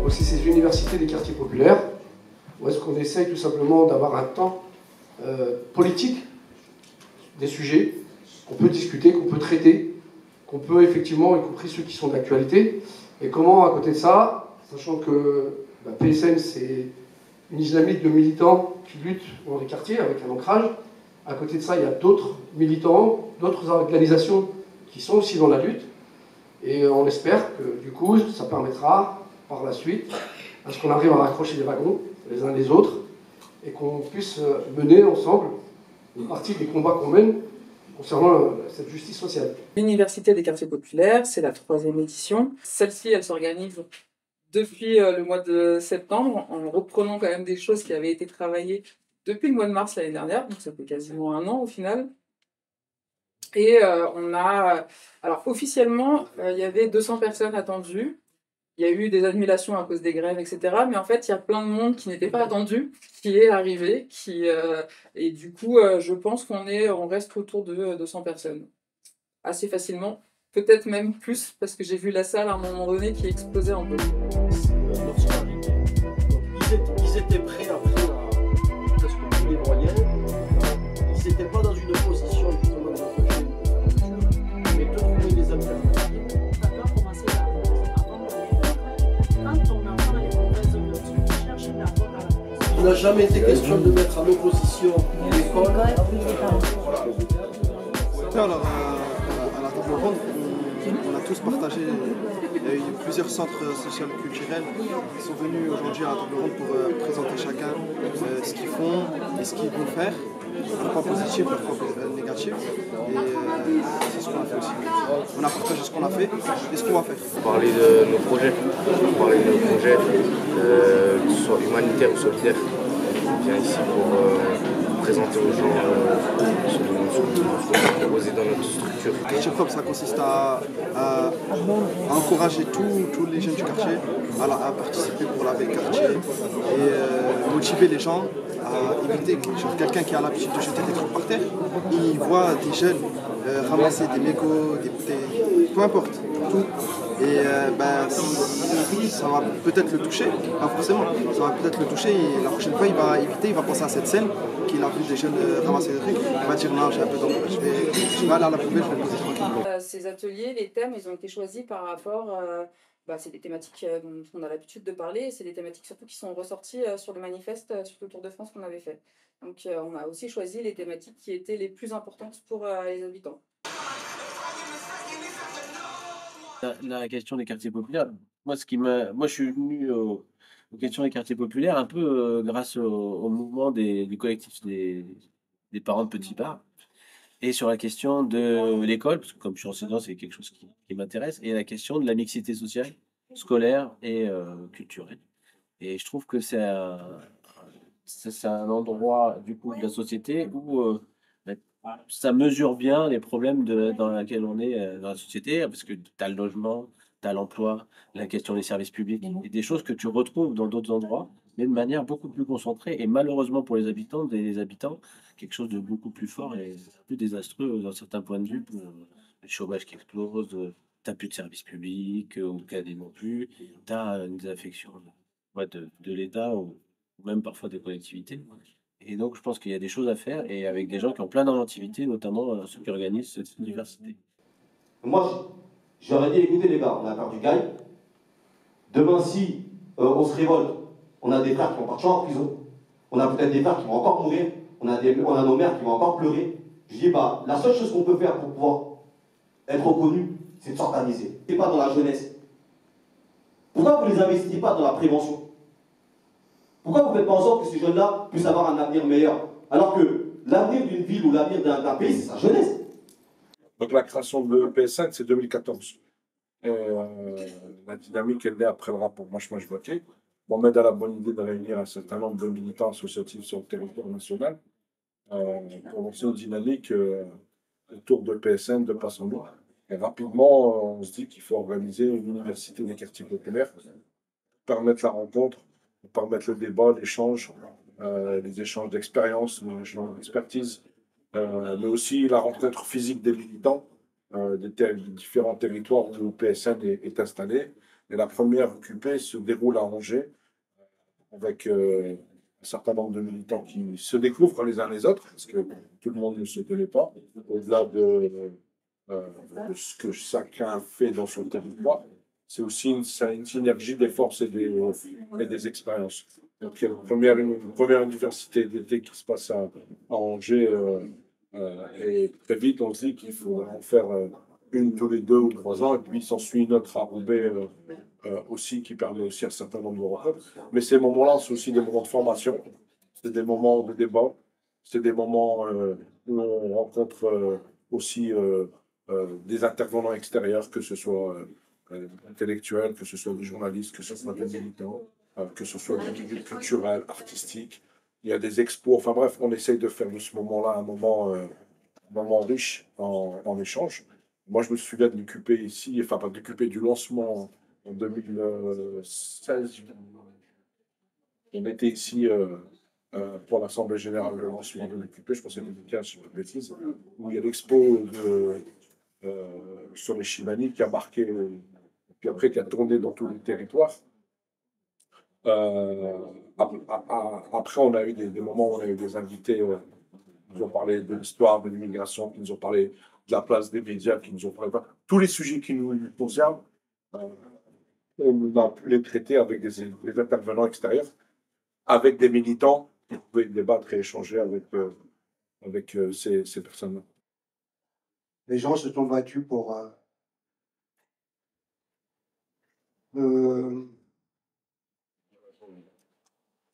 Aussi ces universités des quartiers populaires, où est-ce qu'on essaye tout simplement d'avoir un temps politique des sujets qu'on peut discuter, qu'on peut traiter, qu'on peut effectivement, y compris ceux qui sont d'actualité, et comment à côté de ça, sachant que PSN c'est une dynamique de militants qui luttent dans les quartiers avec un ancrage, à côté de ça il y a d'autres militants, d'autres organisations qui sont aussi dans la lutte, et on espère que du coup ça permettra par la suite à ce qu'on arrive à raccrocher les wagons les uns les autres et qu'on puisse mener ensemble une partie des combats qu'on mène concernant cette justice sociale. L'Université des quartiers populaires, c'est la 3e édition. Celle-ci, elle s'organise depuis le mois de septembre, en reprenant quand même des choses qui avaient été travaillées depuis le mois de mars l'année dernière, donc ça fait quasiment un an au final. Et on a... Alors officiellement, il y avait 200 personnes attendues. Il y a eu des annulations à cause des grèves, etc. Mais en fait, il y a plein de monde qui n'était pas attendu, qui est arrivé, et du coup, je pense on reste autour de 200 personnes. Assez facilement, peut-être même plus, parce que j'ai vu la salle à un moment donné qui explosait un peu. Ils étaient prêts après presque tous les moyens. Ils n'étaient pas dans une position justement d'empêcher une fermeture, mais de trouver des alternatives. Ça doit commencer avant d'aller. Quand ton enfant est mauvaise note, tu cherches d'abord à la maison. Il n'a jamais été question de mettre en opposition l'école. Alors, à la table ronde, on a tous partagé. Il y a eu plusieurs centres sociaux culturels qui sont venus aujourd'hui à la table ronde pour présenter chacun ce qu'ils font et ce qu'ils vont faire, leurs points positifs, leurs points négatifs. Et c'est ce qu'on a fait aussi. On a partagé ce qu'on a fait et ce qu'on va faire. Parler de nos projets, que ce soit humanitaire ou solidaire. On vient ici pour présenter aux gens ce qu'on a proposé dans notre structure. Quartier propre, ça consiste à encourager tous les jeunes du quartier à participer pour laver le quartier et motiver les gens à éviter quelqu'un qui a l'habitude de jeter des trucs par terre. Il voit des jeunes ramasser des mégots, des bouteilles, peu importe, tout. Et ça va peut-être le toucher, pas forcément, ça va peut-être le toucher et la prochaine fois il va éviter, il va penser à cette scène qu'il a vu des jeunes ramasser des trucs, il va dire non j'ai un peu d'eau, je vais aller à la poubelle, je vais me poser tranquille. Ces ateliers, les thèmes, ils ont été choisis par rapport, c'est des thématiques dont on a l'habitude de parler, et c'est des thématiques surtout qui sont ressorties sur le manifeste, sur le Tour de France qu'on avait fait. Donc on a aussi choisi les thématiques qui étaient les plus importantes pour les habitants. La question des quartiers populaires, moi je suis venu aux questions des quartiers populaires un peu grâce au mouvement du collectif des parents de petits bars et sur la question de l'école, parce que comme je suis enseignant, c'est quelque chose qui m'intéresse, et la question de la mixité sociale, scolaire et culturelle. Et je trouve que c'est un endroit du coup de la société où ça mesure bien les problèmes dans lesquels on est dans la société, parce que tu as le logement, tu as l'emploi, la question des services publics, et des choses que tu retrouves dans d'autres endroits, mais de manière beaucoup plus concentrée, et malheureusement pour les habitants, quelque chose de beaucoup plus fort et plus désastreux dans certains points de vue, pour le chômage qui explose, tu n'as plus de services publics, ou quasiment plus, tu as une désaffection de l'État, ou même parfois des collectivités. Et donc, je pense qu'il y a des choses à faire, et avec des gens qui ont plein d'inventivité, notamment ceux qui organisent cette université. Moi, j'aurais dit, écoutez les gars, on a perdu Gaï. Demain, si on se révolte, on a des frères qui vont partir en prison. On a peut-être des frères qui vont encore mourir. On a nos mères qui vont encore pleurer. Je dis, la seule chose qu'on peut faire pour pouvoir être reconnu, c'est de s'organiser. Et pas dans la jeunesse. Pourquoi vous ne les investissez pas dans la prévention? Pourquoi vous ne faites pas en sorte que ces jeunes-là puissent avoir un avenir meilleur? Alors que l'avenir d'une ville ou l'avenir d'un pays, c'est sa jeunesse. Donc la création de PSN, c'est 2014. Et la dynamique est née après le rapport Moche Bloqué. Mohamed a la bonne idée de réunir un certain nombre de militants associatifs sur le territoire national pour lancer une dynamique autour de PSN, de Passando. Et rapidement, on se dit qu'il faut organiser une université des quartiers populaires pour permettre la rencontre, pour permettre le débat, l'échange, les échanges d'expériences, les échanges d'expertise, mais aussi la rencontre physique des militants des différents territoires où le PSN est installé. Et la première occupée se déroule à Angers, avec un certain nombre de militants qui se découvrent les uns les autres, parce que tout le monde ne se connaît pas, au-delà de ce que chacun fait dans son territoire. C'est aussi une synergie des forces et des expériences. Donc, il y a une première université d'été qui se passe à Angers, et très vite, on se dit qu'il faut en faire une tous les 2 ou 3 ans, et puis il s'ensuit une autre à Roubaix aussi, qui permet aussi un certain nombre de rencontres. Mais ces moments-là, c'est aussi des moments de formation, c'est des moments de débat, c'est des moments où on rencontre aussi des intervenants extérieurs, que ce soit intellectuels, que ce soit des journalistes, que ce soit des militants, que ce soit des milieux culturels, artistiques. Il y a des expos, enfin bref, on essaye de faire de ce moment-là un moment riche en échange. Moi, je me souviens de m'occuper ici, enfin pas d'occuper du lancement en 2016. On était ici pour l'Assemblée Générale, le lancement de l'occupé, je pense que c'était 2015, si je ne dis pas de bêtises, où il y a l'expo sur les Chimani qui a marqué, puis après qui a tourné dans tous les territoires. Après, on a eu des moments où on a eu des invités qui nous ont parlé de l'histoire de l'immigration, qui nous ont parlé de la place des médias, qui nous ont parlé de tous les sujets qui nous concernent. On a pu les traiter avec des intervenants extérieurs, avec des militants qui pouvaient débattre et échanger avec ces personnes-là. Les gens se sont battus pour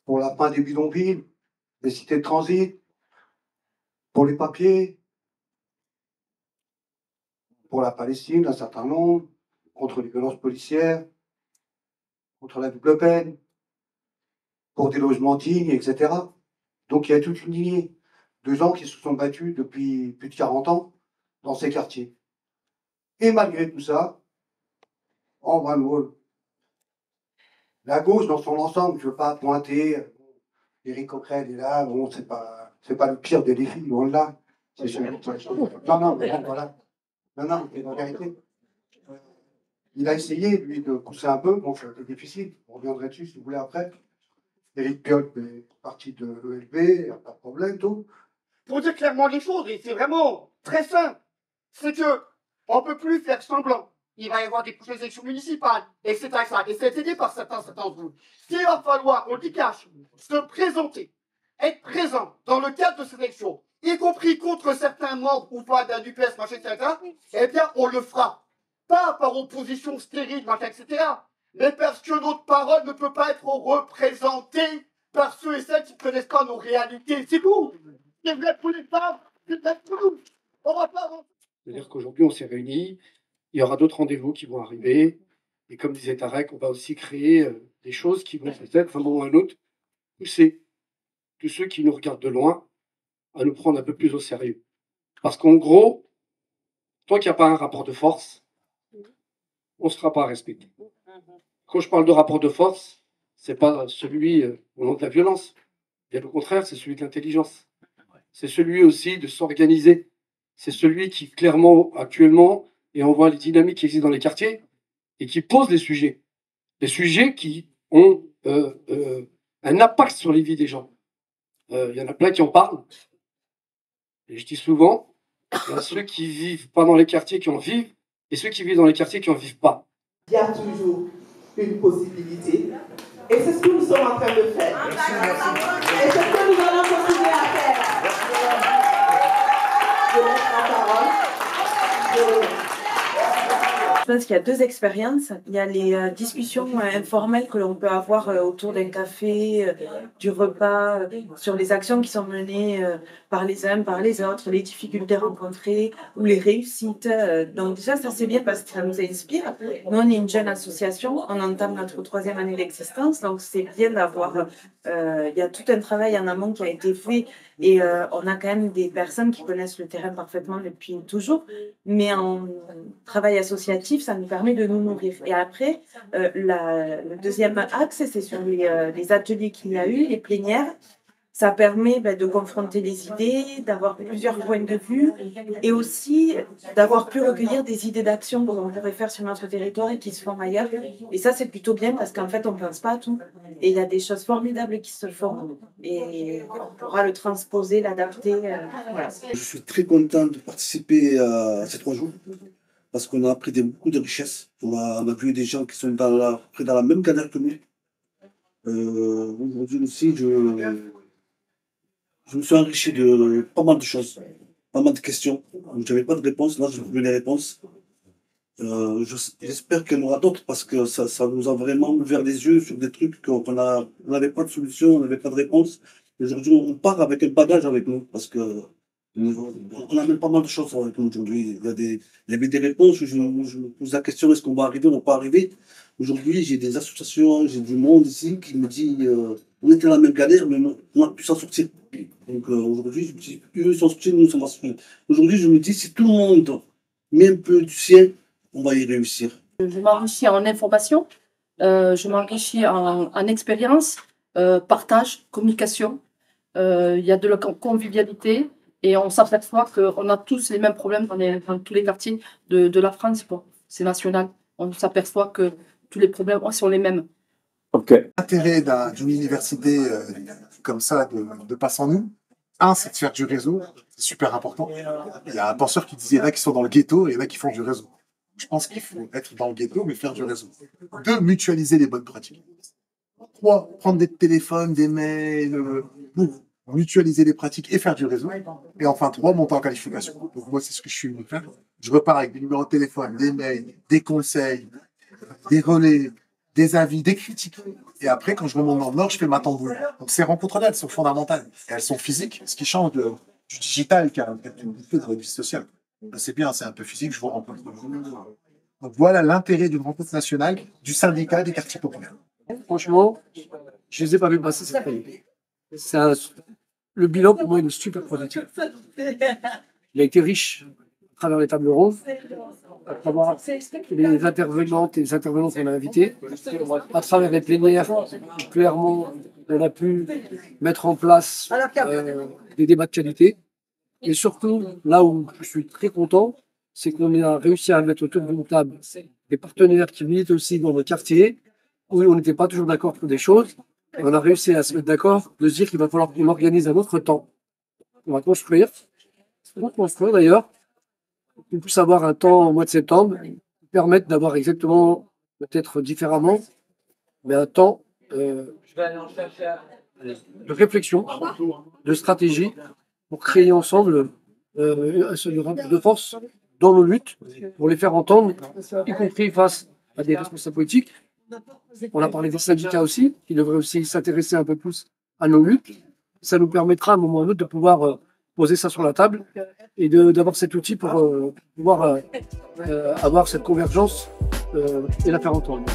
la fin des bidonvilles, des cités de transit, pour les papiers, pour la Palestine, un certain nombre, contre les violences policières, contre la double peine, pour des logements dignes, etc. Donc il y a toute une lignée de gens qui se sont battus depuis plus de 40 ans dans ces quartiers. Et malgré tout ça, en vrai, la gauche dans son ensemble, je ne veux pas pointer, Éric Coquerel est là, bon, c'est pas le pire des défis, loin de là. Non, mais voilà. Non, mais en vérité, il a essayé, lui, de pousser un peu, bon, c'était difficile, on reviendrait dessus si vous voulez après. Éric Piolle est parti de l'ELB, il n'y a pas de problème, tout. Pour dire clairement les choses, et c'est vraiment très simple, c'est que on ne peut plus faire semblant. Il va y avoir des prochaines élections municipales, etc. Et c'est aidé par certains de vous. Il va falloir, on dit cash, se présenter, être présent dans le cadre de ces élections, y compris contre certains membres ou pas d'un UPS, machin, etc. Eh bien, on le fera. Pas par opposition stérile, machin, etc. Mais parce que notre parole ne peut pas être représentée par ceux et celles qui ne connaissent pas nos réalités. C'est tout. C'est vrai pour les femmes, c'est vrai pour nous. On va pas avancer. C'est-à-dire qu'aujourd'hui, on s'est réunis, il y aura d'autres rendez-vous qui vont arriver, et comme disait Tarek, on va aussi créer des choses qui vont peut-être, un moment ou un autre, pousser tous ceux qui nous regardent de loin à nous prendre un peu plus au sérieux. Parce qu'en gros, tant qu'il n'y a pas un rapport de force, on ne sera pas respecté. Quand je parle de rapport de force, ce n'est pas celui au nom de la violence. Bien au contraire, c'est celui de l'intelligence. C'est celui aussi de s'organiser. C'est celui qui, clairement, actuellement, et on voit les dynamiques qui existent dans les quartiers, et qui pose des sujets. Des sujets qui ont un impact sur les vies des gens. Il y en a plein qui en parlent. Et je dis souvent, il y a ceux qui vivent pas dans les quartiers qui en vivent, et ceux qui vivent dans les quartiers qui en vivent pas. Il y a toujours une possibilité. Et c'est ce que nous sommes en train de faire. Et c'est ce que nous allons continuer à faire. Je laisse la parole. Je pense qu'il y a deux expériences. Il y a les discussions informelles que l'on peut avoir autour d'un café, du repas, sur les actions qui sont menées par les uns, par les autres, les difficultés rencontrées ou les réussites. Donc déjà, ça c'est bien parce que ça nous inspire. Nous, on est une jeune association, on entame notre 3e année d'existence, donc c'est bien d'avoir... il y a tout un travail en amont qui a été fait Et on a quand même des personnes qui connaissent le terrain parfaitement depuis toujours. Mais en travail associatif, ça nous permet de nous nourrir. Et après, le deuxième axe, c'est sur les ateliers qu'il y a eu, les plénières. Ça permet de confronter les idées, d'avoir plusieurs points de vue et aussi d'avoir pu recueillir des idées d'action qu'on pourrait faire sur notre territoire et qui se font ailleurs. Et ça, c'est plutôt bien parce qu'en fait, on ne pense pas à tout. Et il y a des choses formidables qui se font et on pourra le transposer, l'adapter. Voilà. Je suis très content de participer à ces 3 jours parce qu'on a appris beaucoup de richesses. On a vu des gens qui sont dans la même galère que nous. Aujourd'hui aussi, je me suis enrichi de pas mal de choses, pas mal de questions. Je n'avais pas de réponse, là j'ai trouvé les réponses. J'espère qu'il y en aura d'autres parce que ça nous a vraiment ouvert les yeux sur des trucs qu'on n'avait pas de solution, on n'avait pas de réponse. Aujourd'hui, on part avec un bagage avec nous parce que on amène pas mal de choses avec nous aujourd'hui. Il y avait des réponses où je me pose la question, est-ce qu'on va arriver, on ne va pas arriver. Aujourd'hui, j'ai des associations, j'ai du monde ici qui me dit on était dans la même galère, mais on a pu s'en sortir. Donc aujourd'hui, je me dis, eux sont sortis, nous sommes sortis. Aujourd'hui, je me dis, si tout le monde met un peu du sien, on va y réussir. Je m'enrichis en information, je m'enrichis en expérience, partage, communication. Il y a de la convivialité et on s'aperçoit qu'on a tous les mêmes problèmes dans tous les quartiers de la France. Bon, c'est national. On s'aperçoit que tous les problèmes sont les mêmes. L'intérêt d'une université comme ça de Passe en Nous, c'est de faire du réseau, c'est super important. Il y a un penseur qui disait, il y en a qui sont dans le ghetto et il y en a qui font du réseau. Je pense qu'il faut être dans le ghetto, mais faire du réseau. 2, mutualiser les bonnes pratiques. 3, prendre des téléphones, des mails, mutualiser les pratiques et faire du réseau. Et enfin 3, monter en qualification. Donc moi, c'est ce que je suis venu faire. Je repars avec des numéros de téléphone, des mails, des conseils, des relais, des avis, des critiques. Et après, quand je remonte dans le Nord, je fais ma tambour. Donc ces rencontres-là, elles sont fondamentales. Et elles sont physiques, ce qui change du digital qui a un peu dans la vie sociale. C'est bien, c'est un peu physique, je vous rencontre. Donc voilà l'intérêt d'une rencontre nationale du syndicat des quartiers populaires. Franchement, je ne les ai pas vu passer cette année. Le bilan, pour moi, il est super positif. Il a été riche à travers les tables rondes, à travers les intervenantes et les intervenants qu'on a invités, à travers les plénières. Clairement, on a pu mettre en place des débats de qualité. Et surtout, là où je suis très content, c'est qu'on a réussi à mettre autour d'une table des partenaires qui militent aussi dans le quartier, où on n'était pas toujours d'accord pour des choses. Et on a réussi à se mettre d'accord de se dire qu'il va falloir qu'on organise un autre temps. On va construire. On va construire d'ailleurs. On puisse avoir un temps au mois de septembre qui permette d'avoir exactement, peut-être différemment, mais un temps de réflexion, de stratégie, pour créer ensemble un seul rapport de force dans nos luttes, pour les faire entendre, y compris face à des responsables politiques. On a parlé des syndicats aussi, qui devraient aussi s'intéresser un peu plus à nos luttes. Ça nous permettra à un moment ou à un autre de pouvoir poser ça sur la table et d'avoir cet outil pour pouvoir avoir cette convergence et la faire entendre.